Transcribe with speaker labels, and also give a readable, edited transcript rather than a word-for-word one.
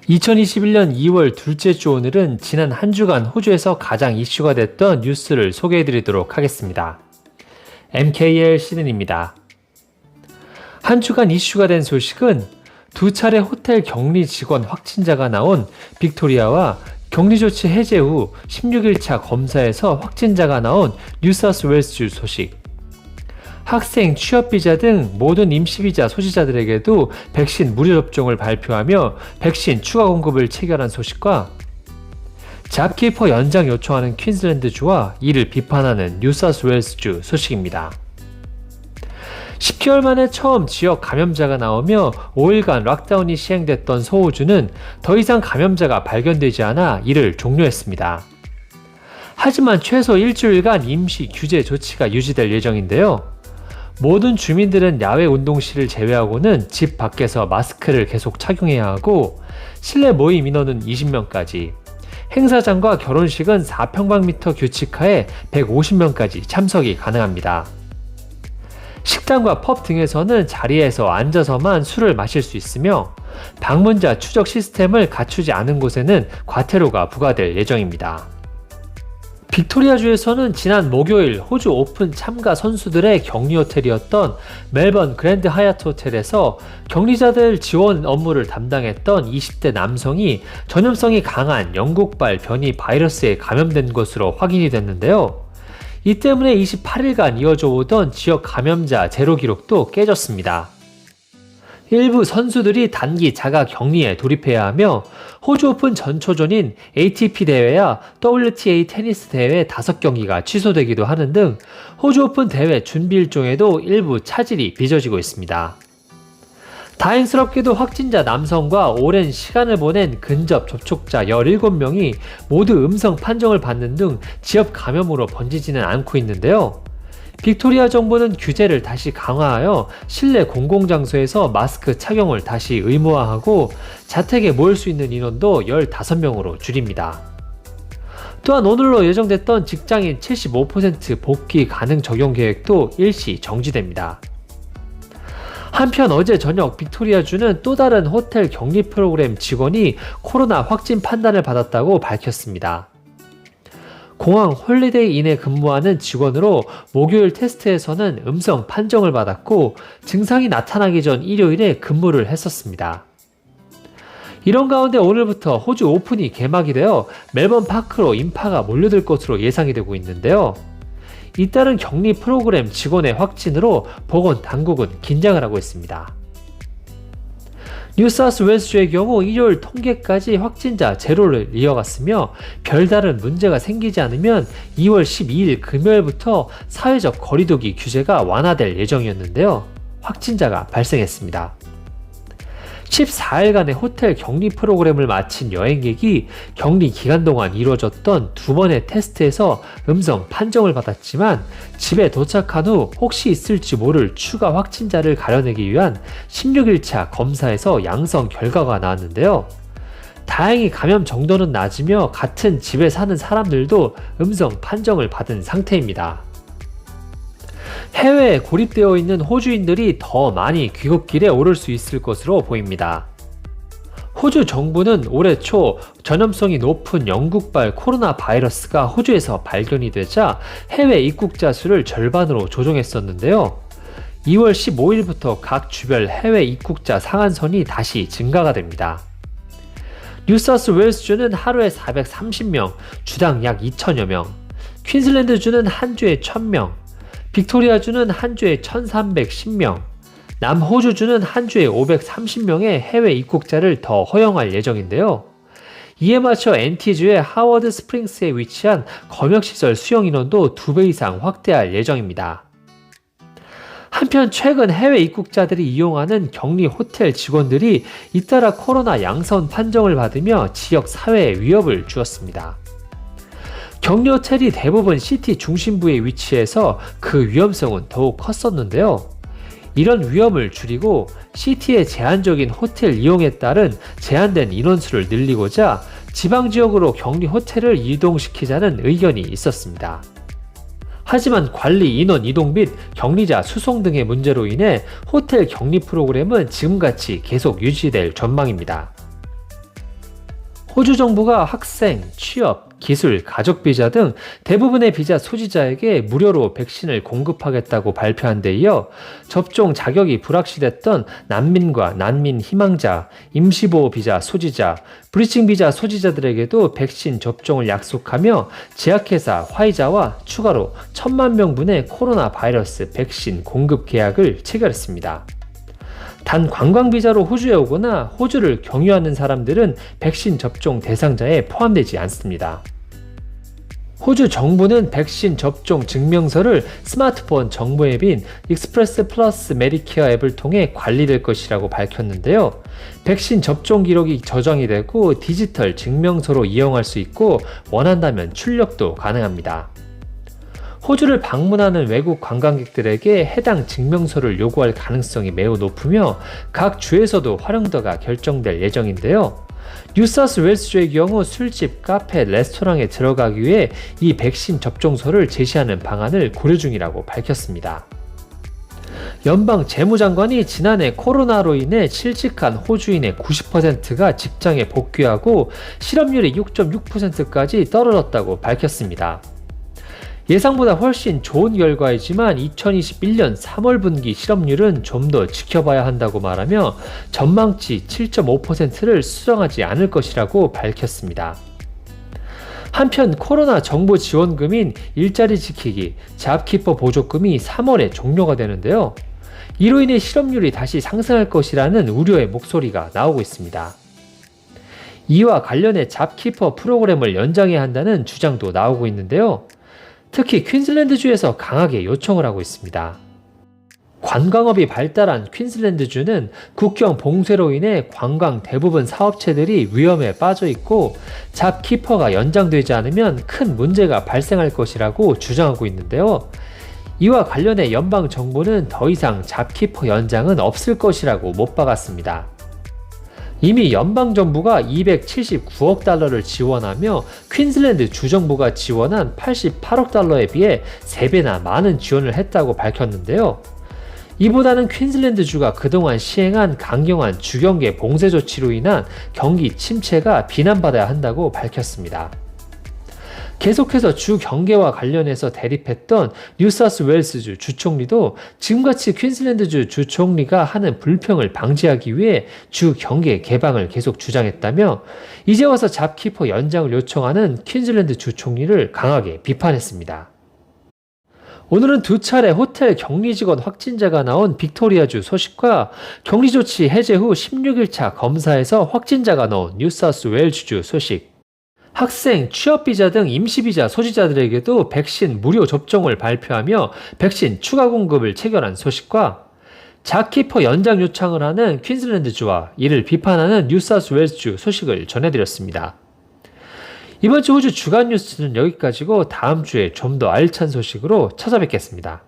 Speaker 1: 2021년 2월 둘째 주 오늘은 지난 한 주간 호주에서 가장 이슈가 됐던 뉴스를 소개해드리도록 하겠습니다. MKL 시즌입니다. 한 주간 이슈가 된 소식은 두 차례 호텔 격리 직원 확진자가 나온 빅토리아와 격리 조치 해제 후 16일차 검사에서 확진자가 나온 뉴사우스웨일스주 소식, 학생, 취업비자 등 모든 임시비자 소지자들에게도 백신 무료 접종을 발표하며 백신 추가 공급을 체결한 소식과 잡키퍼 연장 요청하는 퀸즐랜드주와 이를 비판하는 뉴사우스웨일스주 소식입니다. 10개월 만에 처음 지역 감염자가 나오며 5일간 락다운이 시행됐던 서호주는 더 이상 감염자가 발견되지 않아 이를 종료했습니다. 하지만 최소 일주일간 임시 규제 조치가 유지될 예정인데요. 모든 주민들은 야외 운동실을 제외하고는 집 밖에서 마스크를 계속 착용해야 하고 실내 모임 인원은 20명까지, 행사장과 결혼식은 4평방미터 규칙하에 150명까지 참석이 가능합니다. 식당과 펍 등에서는 자리에서 앉아서만 술을 마실 수 있으며 방문자 추적 시스템을 갖추지 않은 곳에는 과태료가 부과될 예정입니다. 빅토리아주에서는 지난 목요일 호주 오픈 참가 선수들의 격리 호텔이었던 멜번 그랜드 하얏트 호텔에서 격리자들 지원 업무를 담당했던 20대 남성이 전염성이 강한 영국발 변이 바이러스에 감염된 것으로 확인이 됐는데요. 이 때문에 28일간 이어져 오던 지역 감염자 제로 기록도 깨졌습니다. 일부 선수들이 단기 자가 격리에 돌입해야 하며 호주 오픈 전초전인 ATP 대회와 WTA 테니스 대회 5경기가 취소되기도 하는 등 호주 오픈 대회 준비 일정에도 일부 차질이 빚어지고 있습니다. 다행스럽게도 확진자 남성과 오랜 시간을 보낸 근접 접촉자 17명이 모두 음성 판정을 받는 등 지역 감염으로 번지지는 않고 있는데요. 빅토리아 정부는 규제를 다시 강화하여 실내 공공장소에서 마스크 착용을 다시 의무화하고 자택에 모일 수 있는 인원도 15명으로 줄입니다. 또한 오늘로 예정됐던 직장인 75% 복귀 가능 적용 계획도 일시 정지됩니다. 한편 어제 저녁 빅토리아주는 또 다른 호텔 격리 프로그램 직원이 코로나 확진 판단을 받았다고 밝혔습니다. 공항 홀리데이 인에 근무하는 직원으로 목요일 테스트에서는 음성 판정을 받았고 증상이 나타나기 전 일요일에 근무를 했었습니다. 이런 가운데 오늘부터 호주 오픈이 개막이 되어 멜번 파크로 인파가 몰려들 것으로 예상이 되고 있는데요. 잇따른 격리 프로그램 직원의 확진으로 보건 당국은 긴장을 하고 있습니다. 뉴사우스웨일스주의 경우 일요일 통계까지 확진자 제로를 이어갔으며 별다른 문제가 생기지 않으면 2월 12일 금요일부터 사회적 거리두기 규제가 완화될 예정이었는데요. 확진자가 발생했습니다. 14일간의 호텔 격리 프로그램을 마친 여행객이 격리 기간 동안 이루어졌던 2번의 테스트에서 음성 판정을 받았지만 집에 도착한 후 혹시 있을지 모를 추가 확진자를 가려내기 위한 16일차 검사에서 양성 결과가 나왔는데요. 다행히 감염 정도는 낮으며 같은 집에 사는 사람들도 음성 판정을 받은 상태입니다. 해외에 고립되어 있는 호주인들이 더 많이 귀국길에 오를 수 있을 것으로 보입니다. 호주 정부는 올해 초 전염성이 높은 영국발 코로나 바이러스가 호주에서 발견이 되자 해외 입국자 수를 절반으로 조정했었는데요. 2월 15일부터 각 주별 해외 입국자 상한선이 다시 증가가 됩니다. 뉴사우스웨일스주는 하루에 430명, 주당 약 2천여 명, 퀸즐랜드주는 한 주에 1000명, 빅토리아주는 한 주에 1310명, 남호주주는 한 주에 530명의 해외 입국자를 더 허용할 예정인데요. 이에 맞춰 NT주의 하워드 스프링스에 위치한 검역시설 수용인원도 2배 이상 확대할 예정입니다. 한편 최근 해외 입국자들이 이용하는 격리 호텔 직원들이 잇따라 코로나 양성 판정을 받으며 지역 사회에 위협을 주었습니다. 격리 호텔이 대부분 시티 중심부에 위치해서 그 위험성은 더욱 컸었는데요. 이런 위험을 줄이고 시티의 제한적인 호텔 이용에 따른 제한된 인원수를 늘리고자 지방지역으로 격리 호텔을 이동시키자는 의견이 있었습니다. 하지만 관리 인원 이동 및 격리자 수송 등의 문제로 인해 호텔 격리 프로그램은 지금같이 계속 유지될 전망입니다. 호주 정부가 학생, 취업, 기술, 가족 비자 등 대부분의 비자 소지자에게 무료로 백신을 공급하겠다고 발표한 데 이어 접종 자격이 불확실했던 난민과 난민 희망자, 임시보호 비자 소지자, 브리칭 비자 소지자들에게도 백신 접종을 약속하며 제약회사 화이자와 추가로 1,000만 명분의 코로나 바이러스 백신 공급 계약을 체결했습니다. 단 관광비자로 호주에 오거나 호주를 경유하는 사람들은 백신 접종 대상자에 포함되지 않습니다. 호주 정부는 백신 접종 증명서를 스마트폰 정보 앱인 익스프레스 플러스 메디케어 앱을 통해 관리될 것이라고 밝혔는데요. 백신 접종 기록이 저장이 되고 디지털 증명서로 이용할 수 있고 원한다면 출력도 가능합니다. 호주를 방문하는 외국 관광객들에게 해당 증명서를 요구할 가능성이 매우 높으며 각 주에서도 활용도가 결정될 예정인데요. 뉴사우스웨일스주의 경우 술집, 카페, 레스토랑에 들어가기 위해 이 백신 접종서를 제시하는 방안을 고려 중이라고 밝혔습니다. 연방 재무장관이 지난해 코로나로 인해 실직한 호주인의 90%가 직장에 복귀하고 실업률이 6.6%까지 떨어졌다고 밝혔습니다. 예상보다 훨씬 좋은 결과이지만 2021년 3월 분기 실업률은 좀 더 지켜봐야 한다고 말하며 전망치 7.5%를 수정하지 않을 것이라고 밝혔습니다. 한편 코로나 정부 지원금인 일자리 지키기, 잡키퍼 보조금이 3월에 종료가 되는데요. 이로 인해 실업률이 다시 상승할 것이라는 우려의 목소리가 나오고 있습니다. 이와 관련해 잡키퍼 프로그램을 연장해야 한다는 주장도 나오고 있는데요. 특히 퀸즐랜드주에서 강하게 요청을 하고 있습니다. 관광업이 발달한 퀸즐랜드주는 국경 봉쇄로 인해 관광 대부분 사업체들이 위험에 빠져 있고 잡키퍼가 연장되지 않으면 큰 문제가 발생할 것이라고 주장하고 있는데요. 이와 관련해 연방 정부는 더 이상 잡키퍼 연장은 없을 것이라고 못 박았습니다. 이미 연방정부가 279억 달러를 지원하며 퀸즐랜드 주정부가 지원한 88억 달러에 비해 3배나 많은 지원을 했다고 밝혔는데요. 이보다는 퀸즐랜드주가 그동안 시행한 강경한 주경계 봉쇄 조치로 인한 경기 침체가 비난받아야 한다고 밝혔습니다. 계속해서 주 경계와 관련해서 대립했던 뉴사우스웨일스주 주총리도 지금같이 퀸즐랜드주 주총리가 하는 불평을 방지하기 위해 주 경계 개방을 계속 주장했다며 이제 와서 잡키퍼 연장을 요청하는 퀸즐랜드 주총리를 강하게 비판했습니다. 오늘은 두 차례 호텔 격리 직원 확진자가 나온 빅토리아주 소식과 격리 조치 해제 후 16일차 검사에서 확진자가 나온 뉴사우스웨일스주 소식, 학생, 취업비자 등 임시비자 소지자들에게도 백신 무료 접종을 발표하며 백신 추가 공급을 체결한 소식과 잡키퍼 연장 요청을 하는 퀸즐랜드주와 이를 비판하는 뉴사우스웨일스주 소식을 전해드렸습니다. 이번 주 호주 주간 뉴스는 여기까지고 다음 주에 좀 더 알찬 소식으로 찾아뵙겠습니다.